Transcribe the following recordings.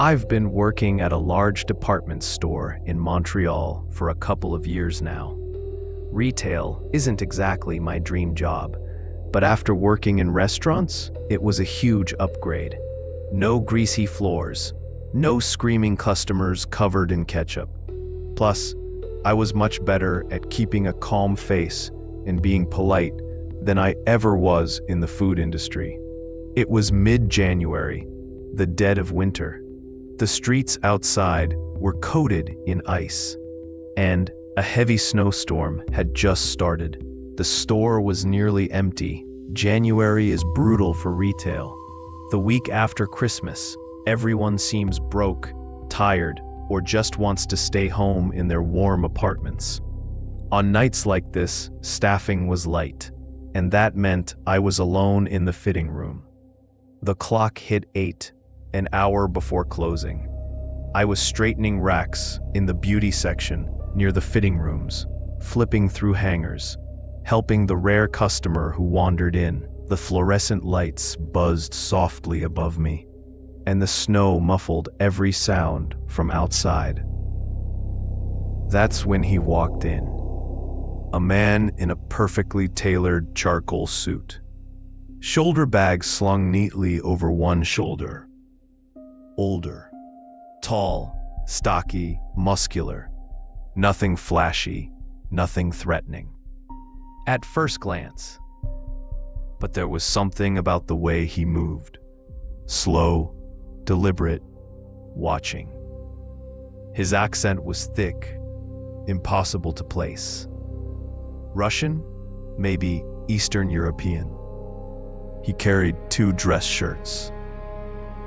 I've been working at a large department store in Montreal for a couple of years now. Retail isn't exactly my dream job, but after working in restaurants, it was a huge upgrade. No greasy floors, no screaming customers covered in ketchup. Plus, I was much better at keeping a calm face and being polite than I ever was in the food industry. It was mid-January, the dead of winter. The streets outside were coated in ice, and a heavy snowstorm had just started. The store was nearly empty. January is brutal for retail. The week after Christmas, everyone seems broke, tired, or just wants to stay home in their warm apartments. On nights like this, staffing was light, and that meant I was alone in the fitting room. The clock hit 8, an hour before closing. I was straightening racks in the beauty section near the fitting rooms, flipping through hangers, helping the rare customer who wandered in. The fluorescent lights buzzed softly above me, and the snow muffled every sound from outside. That's when he walked in. A man in a perfectly tailored charcoal suit. Shoulder bags slung neatly over one shoulder. Older. Tall, stocky, muscular. Nothing flashy, nothing threatening. At first glance. But there was something about the way he moved. Slow, deliberate, watching. His accent was thick, impossible to place. Russian? Maybe Eastern European. He carried 2 dress shirts.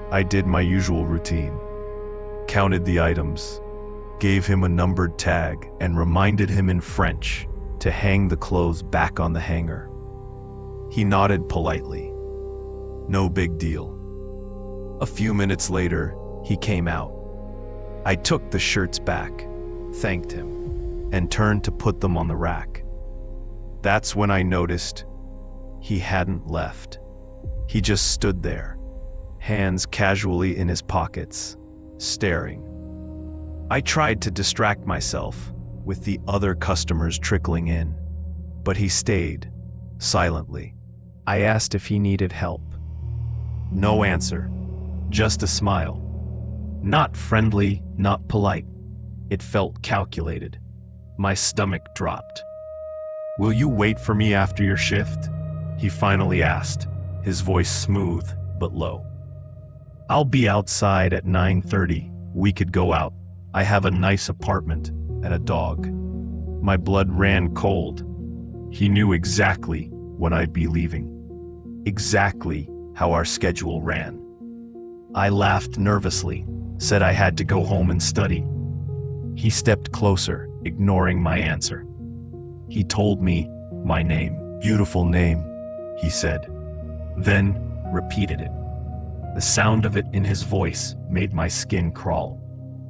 I did my usual routine. Counted the items, gave him a numbered tag, and reminded him in French to hang the clothes back on the hanger. He nodded politely. No big deal. A few minutes later, he came out. I took the shirts back, thanked him, and turned to put them on the rack. That's when I noticed he hadn't left. He just stood there, hands casually in his pockets, staring. I tried to distract myself with the other customers trickling in, but he stayed, silently. I asked if he needed help. No answer, just a smile. Not friendly, not polite. It felt calculated. My stomach dropped. "Will you wait for me after your shift?" he finally asked, his voice smooth but low. "I'll be outside at 9:30. We could go out. I have a nice apartment and a dog." My blood ran cold. He knew exactly when I'd be leaving. Exactly how our schedule ran. I laughed nervously, said I had to go home and study. He stepped closer, ignoring my answer. He told me my name. "Beautiful name," he said, then repeated it. The sound of it in his voice made my skin crawl.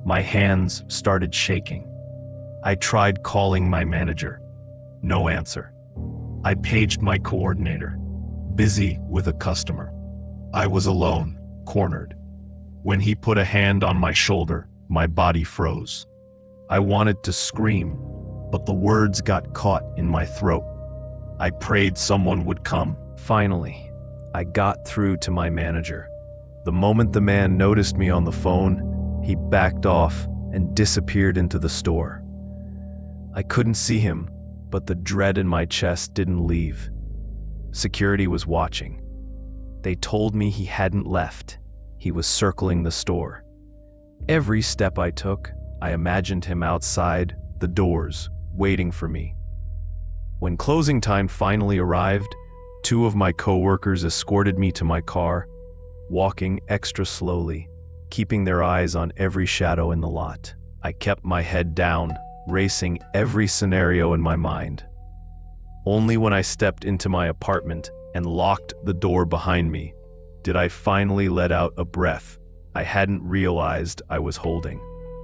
My hands started shaking. I tried calling my manager. No answer. I paged my coordinator, busy with a customer. I was alone, cornered. When he put a hand on my shoulder, my body froze. I wanted to scream, but the words got caught in my throat. I prayed someone would come. Finally, I got through to my manager. The moment the man noticed me on the phone, he backed off and disappeared into the store. I couldn't see him, but the dread in my chest didn't leave. Security was watching. They told me he hadn't left. He was circling the store. Every step I took, I imagined him outside the doors, waiting for me. When closing time finally arrived, 2 of my coworkers escorted me to my car, walking extra slowly, keeping their eyes on every shadow in the lot. I kept my head down, racing every scenario in my mind. Only when I stepped into my apartment and locked the door behind me did I finally let out a breath I hadn't realized I was holding.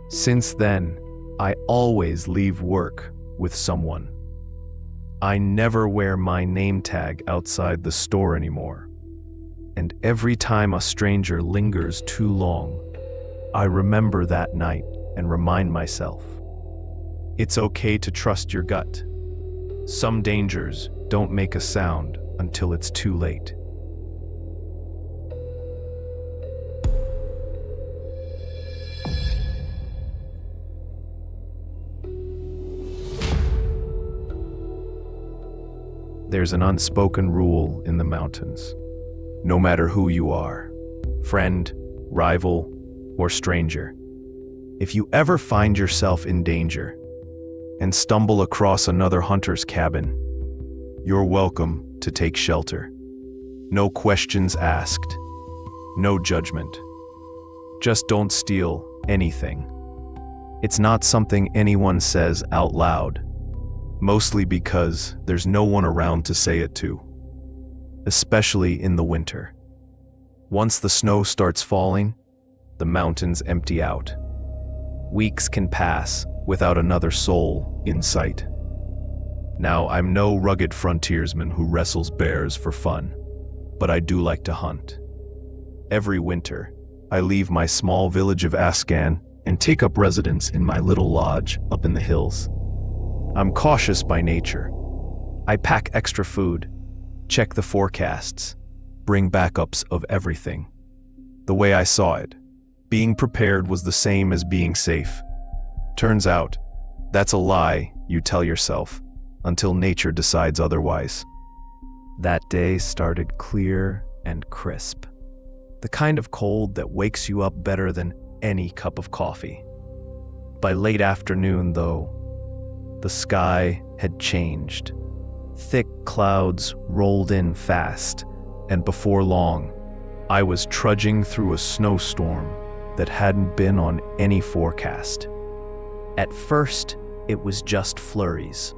Since then, I always leave work with someone. I never wear my name tag outside the store anymore. And every time a stranger lingers too long, I remember that night and remind myself, it's okay to trust your gut. Some dangers don't make a sound until it's too late. There's an unspoken rule in the mountains. No matter who you are, friend, rival, or stranger, if you ever find yourself in danger and stumble across another hunter's cabin, you're welcome to take shelter. No questions asked, no judgment. Just don't steal anything. It's not something anyone says out loud, mostly because there's no one around to say it to, especially in the winter. Once the snow starts falling, the mountains empty out. Weeks can pass without another soul in sight. Now, I'm no rugged frontiersman who wrestles bears for fun, but I do like to hunt. Every winter, I leave my small village of Ascan and take up residence in my little lodge up in the hills. I'm cautious by nature. I pack extra food, check the forecasts, bring backups of everything. The way I saw it, being prepared was the same as being safe. Turns out, that's a lie you tell yourself until nature decides otherwise. That day started clear and crisp. The kind of cold that wakes you up better than any cup of coffee. By late afternoon, though, the sky had changed. Thick clouds rolled in fast, and before long, I was trudging through a snowstorm that hadn't been on any forecast. At first, it was just flurries.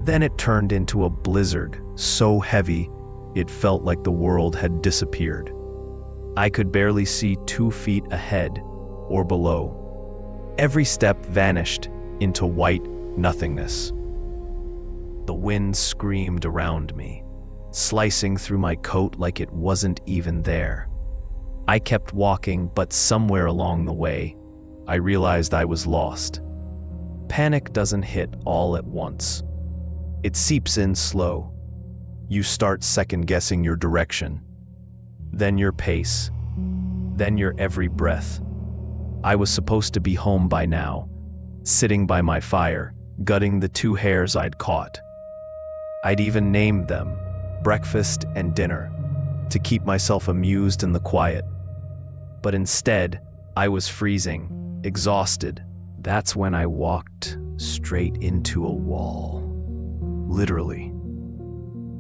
Then it turned into a blizzard so heavy it felt like the world had disappeared. I could barely see 2 feet ahead or below. Every step vanished into white nothingness. The wind screamed around me, slicing through my coat like it wasn't even there. I kept walking, but somewhere along the way, I realized I was lost. Panic doesn't hit all at once. It seeps in slow. You start second-guessing your direction, then your pace, then your every breath. I was supposed to be home by now, sitting by my fire, gutting the 2 hares I'd caught. I'd even named them breakfast and dinner to keep myself amused in the quiet. But instead, I was freezing, exhausted. That's when I walked straight into a wall. Literally.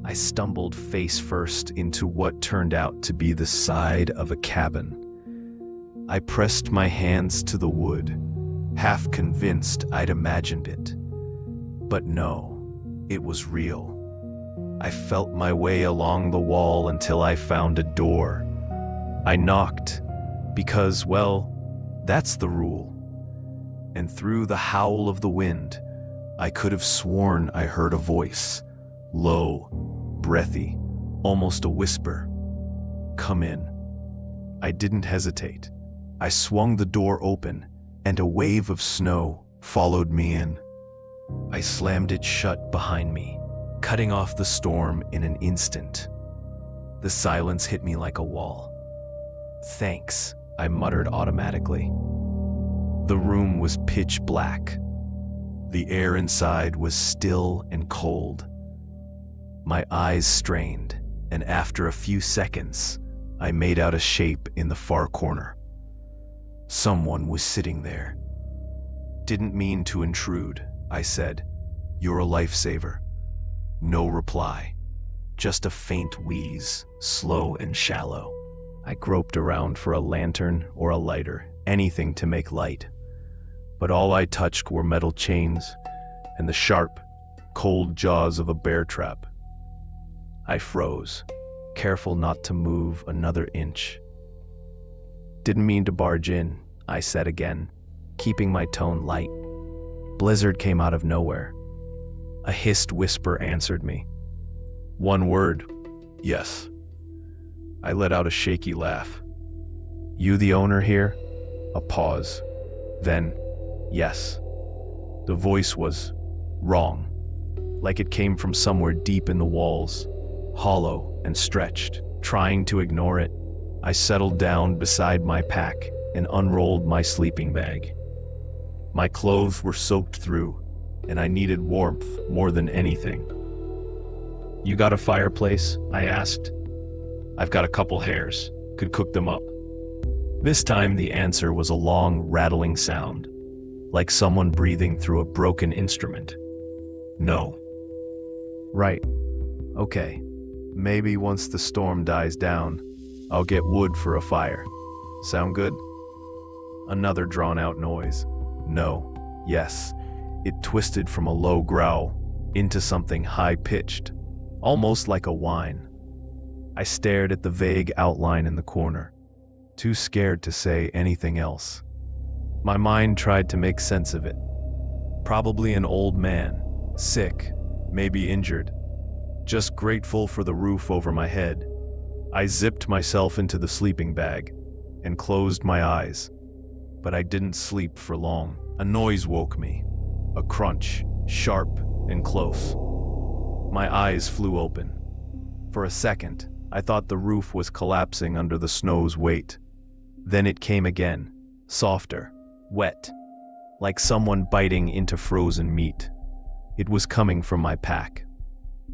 I stumbled face first into what turned out to be the side of a cabin. I pressed my hands to the wood, half convinced I'd imagined it. But no, it was real. I felt my way along the wall until I found a door. I knocked, because, well, that's the rule. And through the howl of the wind, I could have sworn I heard a voice, low, breathy, almost a whisper. Come in. I didn't hesitate. I swung the door open, and a wave of snow followed me in. I slammed it shut behind me, cutting off the storm in an instant. The silence hit me like a wall. Thanks, I muttered automatically. The room was pitch black. The air inside was still and cold. My eyes strained, and after a few seconds, I made out a shape in the far corner. Someone was sitting there. Didn't mean to intrude, I said. You're a lifesaver. No reply. Just a faint wheeze, slow and shallow. I groped around for a lantern or a lighter, anything to make light. But all I touched were metal chains and the sharp, cold jaws of a bear trap. I froze, careful not to move another inch. Didn't mean to barge in, I said again, keeping my tone light. Blizzard came out of nowhere. A hissed whisper answered me. One word, yes. I let out a shaky laugh. You the owner here? A pause. Then, yes. The voice was wrong, like it came from somewhere deep in the walls, hollow and stretched. Trying to ignore it, I settled down beside my pack and unrolled my sleeping bag. My clothes were soaked through, and I needed warmth more than anything. "You got a fireplace?" I asked. "I've got a couple hairs. Could cook them up." This time the answer was a long, rattling sound, like someone breathing through a broken instrument. "No." "Right. Okay. Maybe once the storm dies down, I'll get wood for a fire. Sound good?" Another drawn-out noise. "No." "Yes." It twisted from a low growl into something high-pitched, almost like a whine. I stared at the vague outline in the corner, too scared to say anything else. My mind tried to make sense of it. Probably an old man, sick, maybe injured, just grateful for the roof over my head. I zipped myself into the sleeping bag and closed my eyes, but I didn't sleep for long. A noise woke me, a crunch, sharp and close. My eyes flew open. For a second, I thought the roof was collapsing under the snow's weight. Then it came again, softer, wet, like someone biting into frozen meat. It was coming from my pack.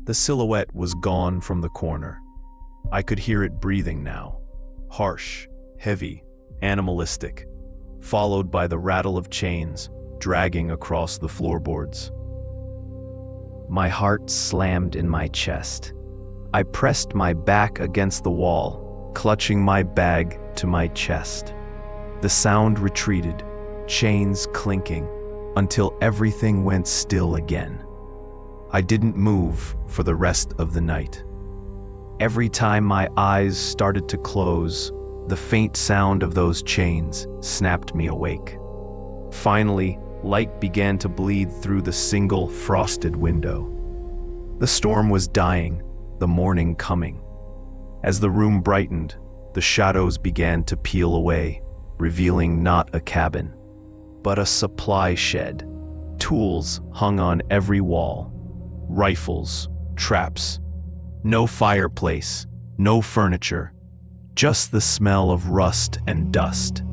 The silhouette was gone from the corner. I could hear it breathing now, harsh, heavy, animalistic, followed by the rattle of chains dragging across the floorboards. My heart slammed in my chest. I pressed my back against the wall, clutching my bag to my chest. The sound retreated, chains clinking, until everything went still again. I didn't move for the rest of the night. Every time my eyes started to close, the faint sound of those chains snapped me awake. Finally, light began to bleed through the single frosted window. The storm was dying, the morning coming. As the room brightened, the shadows began to peel away, revealing not a cabin, but a supply shed. Tools hung on every wall, rifles, traps. No fireplace, no furniture, just the smell of rust and dust.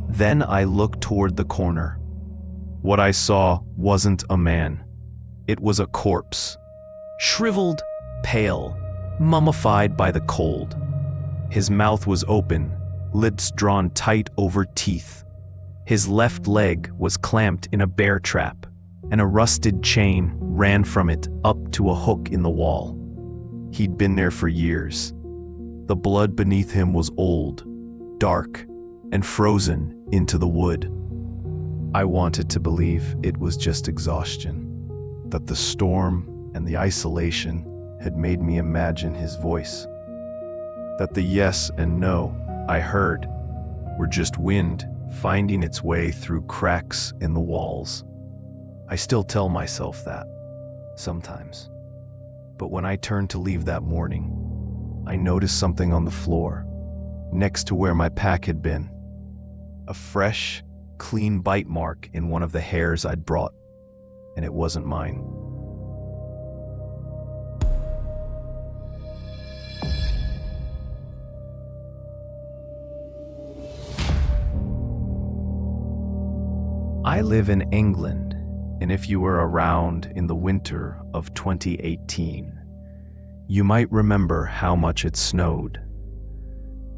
Then I looked toward the corner. What I saw wasn't a man. It was a corpse, shriveled, pale, mummified by the cold. His mouth was open, lips drawn tight over teeth. His left leg was clamped in a bear trap, and a rusted chain ran from it up to a hook in the wall. He'd been there for years. The blood beneath him was old, dark, and frozen into the wood. I wanted to believe it was just exhaustion, that the storm and the isolation had made me imagine his voice, that the yes and no I heard were just wind finding its way through cracks in the walls. I still tell myself that, sometimes. But when I turned to leave that morning, I noticed something on the floor, next to where my pack had been. A fresh, clean bite mark in one of the hairs I'd brought, and it wasn't mine. I live in England, and if you were around in the winter of 2018, you might remember how much it snowed.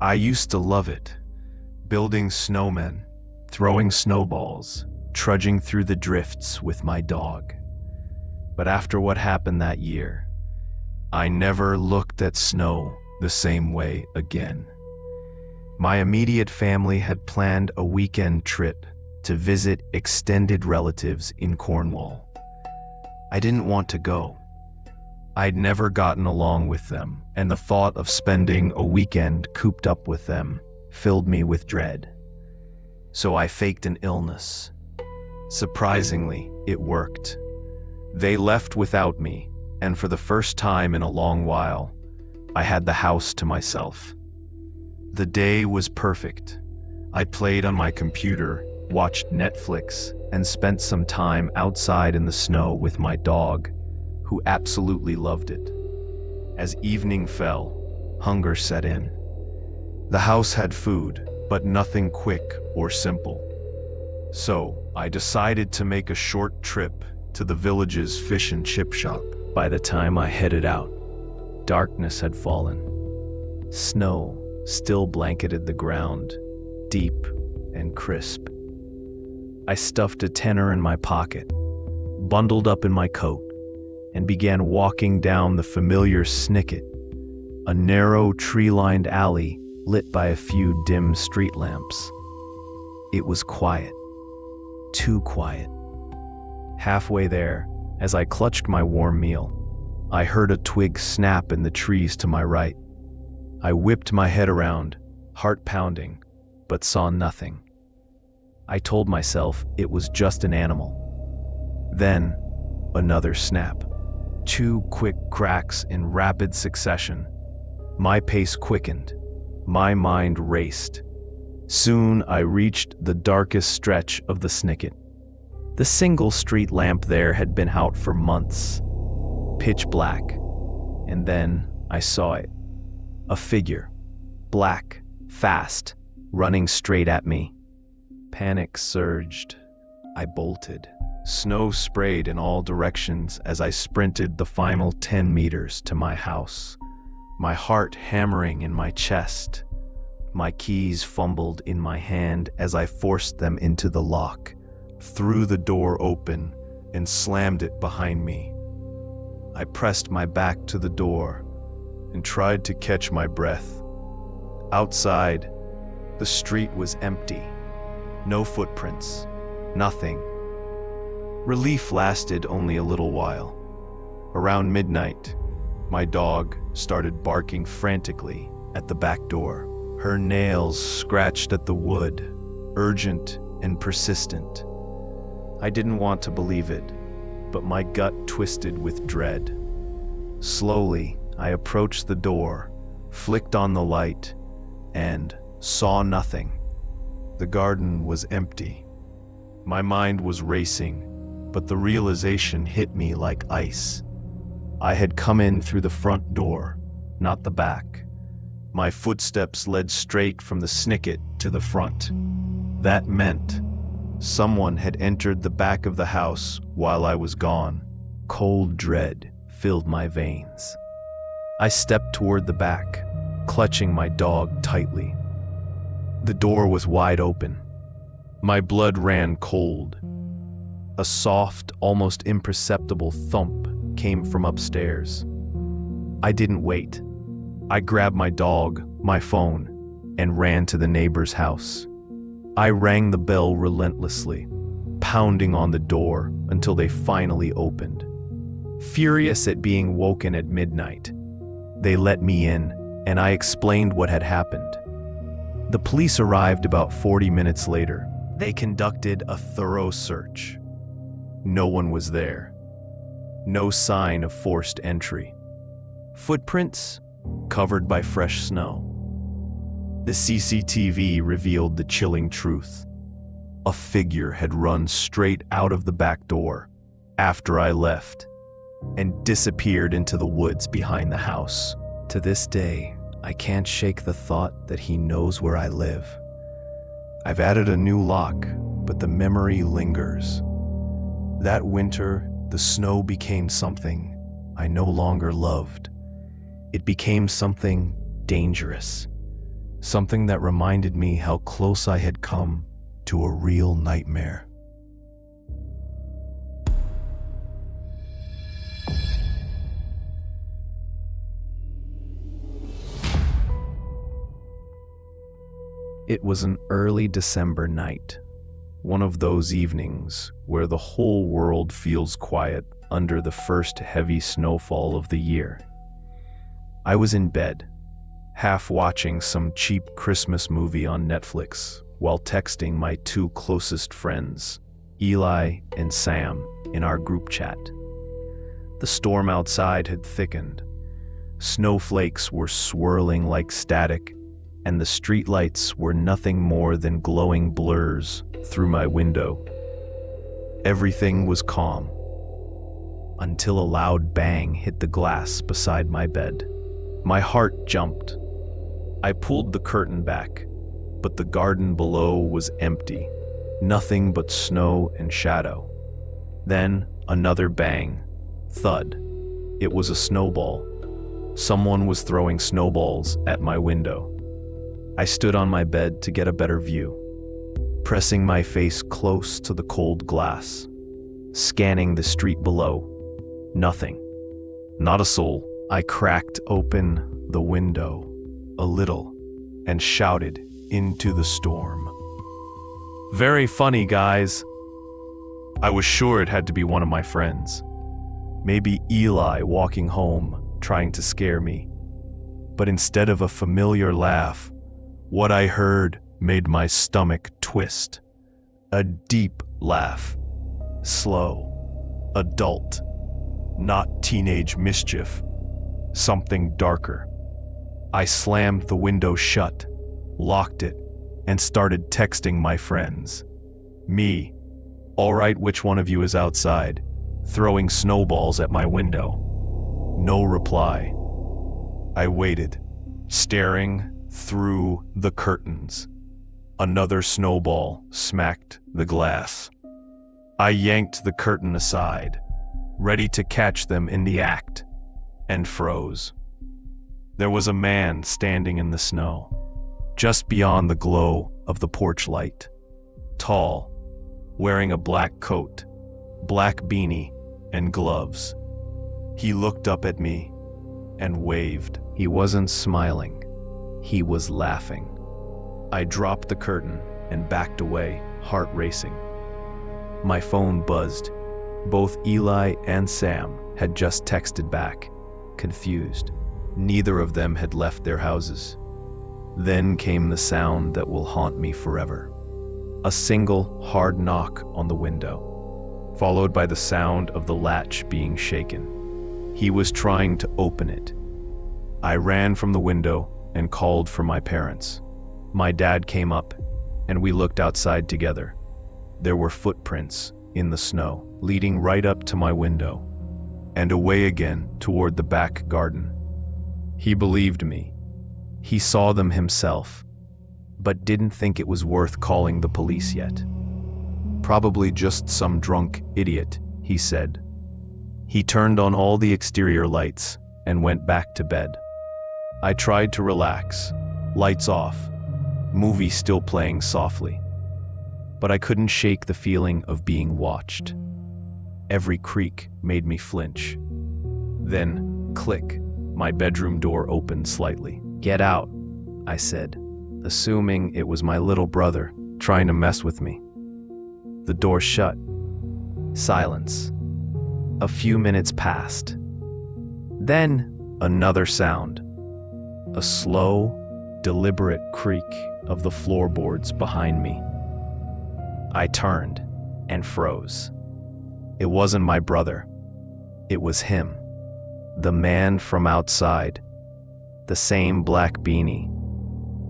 I used to love it, building snowmen, throwing snowballs, trudging through the drifts with my dog. But after what happened that year, I never looked at snow the same way again. My immediate family had planned a weekend trip to visit extended relatives in Cornwall. I didn't want to go. I'd never gotten along with them, and the thought of spending a weekend cooped up with them filled me with dread. So I faked an illness. Surprisingly, it worked. They left without me, and for the first time in a long while, I had the house to myself. The day was perfect. I played on my computer, watched Netflix, and spent some time outside in the snow with my dog, who absolutely loved it. As evening fell, hunger set in. The house had food, but nothing quick or simple. So, I decided to make a short trip to the village's fish and chip shop. By the time I headed out, darkness had fallen. Snow still blanketed the ground, deep and crisp. I stuffed a tenner in my pocket, bundled up in my coat, and began walking down the familiar Snicket, a narrow tree-lined alley lit by a few dim street lamps. It was quiet, too quiet. Halfway there, as I clutched my warm meal, I heard a twig snap in the trees to my right. I whipped my head around, heart pounding, but saw nothing. I told myself it was just an animal. Then, another snap. 2 quick cracks in rapid succession. My pace quickened. My mind raced. Soon I reached the darkest stretch of the Snicket. The single street lamp there had been out for months. Pitch black. And then I saw it. A figure. Black, fast, running straight at me. Panic surged. I bolted. Snow sprayed in all directions as I sprinted the final 10 meters to my house, my heart hammering in my chest. My keys fumbled in my hand as I forced them into the lock, threw the door open, and slammed it behind me. I pressed my back to the door and tried to catch my breath. Outside, the street was empty. No footprints, nothing. Relief lasted only a little while. Around midnight, my dog started barking frantically at the back door. Her nails scratched at the wood, urgent and persistent. I didn't want to believe it, but my gut twisted with dread. Slowly, I approached the door, flicked on the light, and saw nothing. The garden was empty. My mind was racing, but the realization hit me like ice. I had come in through the front door, not the back. My footsteps led straight from the Snicket to the front. That meant someone had entered the back of the house while I was gone. Cold dread filled my veins. I stepped toward the back, clutching my dog tightly. The door was wide open. My blood ran cold. A soft, almost imperceptible thump came from upstairs. I didn't wait. I grabbed my dog, my phone, and ran to the neighbor's house. I rang the bell relentlessly, pounding on the door until they finally opened. Furious at being woken at midnight, they let me in, and I explained what had happened. The police arrived about 40 minutes later. They conducted a thorough search. No one was there. No sign of forced entry. Footprints covered by fresh snow. The CCTV revealed the chilling truth. A figure had run straight out of the back door after I left and disappeared into the woods behind the house. To this day, I can't shake the thought that he knows where I live. I've added a new lock, but the memory lingers. That winter, the snow became something I no longer loved. It became something dangerous, something that reminded me how close I had come to a real nightmare. It was an early December night, one of those evenings where the whole world feels quiet under the first heavy snowfall of the year. I was in bed, half watching some cheap Christmas movie on Netflix while texting my 2 closest friends, Eli and Sam, in our group chat. The storm outside had thickened. Snowflakes were swirling like static, and the streetlights were nothing more than glowing blurs through my window. Everything was calm, until a loud bang hit the glass beside my bed. My heart jumped. I pulled the curtain back, but the garden below was empty, nothing but snow and shadow. Then another bang, thud. It was a snowball. Someone was throwing snowballs at my window. I stood on my bed to get a better view, pressing my face close to the cold glass, scanning the street below. Nothing. Not a soul. I cracked open the window a little and shouted into the storm. "Very funny, guys." I was sure it had to be one of my friends. Maybe Eli walking home, trying to scare me. But instead of a familiar laugh, what I heard made my stomach twist. A deep laugh. Slow. Adult. Not teenage mischief. Something darker. I slammed the window shut, locked it, and started texting my friends. Me. "All right, which one of you is outside, throwing snowballs at my window?" No reply. I waited, staring through the curtains. Another snowball smacked the glass. I yanked the curtain aside, ready to catch them in the act, and froze. There was a man standing in the snow, just beyond the glow of the porch light. Tall, wearing a black coat, black beanie, and gloves. He looked up at me and waved. He wasn't smiling. He was laughing. I dropped the curtain and backed away, heart racing. My phone buzzed. Both Eli and Sam had just texted back, confused. Neither of them had left their houses. Then came the sound that will haunt me forever. A single hard knock on the window, followed by the sound of the latch being shaken. He was trying to open it. I ran from the window and called for my parents. My dad came up, and we looked outside together. There were footprints in the snow, leading right up to my window, and away again toward the back garden. He believed me. He saw them himself, but didn't think it was worth calling the police yet. "Probably just some drunk idiot," he said. He turned on all the exterior lights and went back to bed. I tried to relax, lights off, movie still playing softly. But I couldn't shake the feeling of being watched. Every creak made me flinch. Then, click, my bedroom door opened slightly. "Get out," I said, assuming it was my little brother trying to mess with me. The door shut. Silence. A few minutes passed. Then, another sound. A slow, deliberate creak of the floorboards behind me. I turned and froze. It wasn't my brother. It was him. The man from outside. The same black beanie.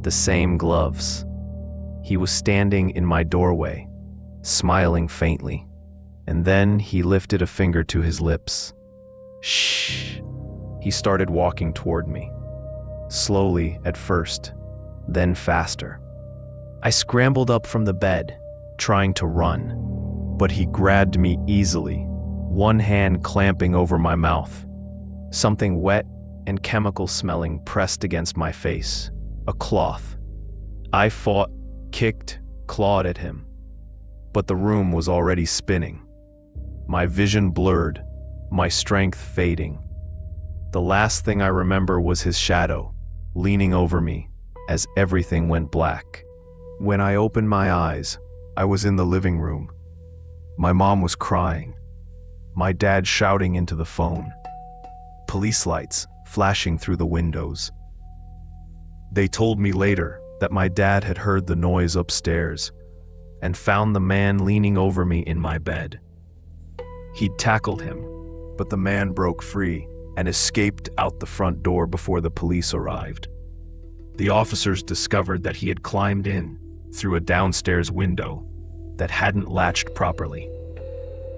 The same gloves. He was standing in my doorway, smiling faintly. And then he lifted a finger to his lips. "Shh." He started walking toward me. Slowly at first, then faster. I scrambled up from the bed, trying to run, but he grabbed me easily, one hand clamping over my mouth. Something wet and chemical-smelling pressed against my face, a cloth. I fought, kicked, clawed at him, but the room was already spinning. My vision blurred, my strength fading. The last thing I remember was his shadow, leaning over me as everything went black. When I opened my eyes, I was in the living room. My mom was crying. My dad shouting into the phone. Police lights flashing through the windows. They told me later that my dad had heard the noise upstairs and found the man leaning over me in my bed. He'd tackled him, but the man broke free and escaped out the front door before the police arrived. The officers discovered that he had climbed in through a downstairs window that hadn't latched properly.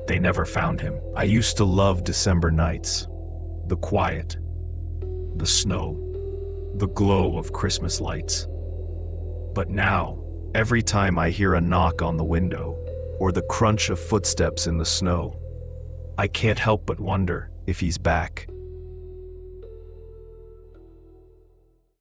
They never found him. I used to love December nights. The quiet, the snow, the glow of Christmas lights. But now, every time I hear a knock on the window or the crunch of footsteps in the snow, I can't help but wonder if he's back.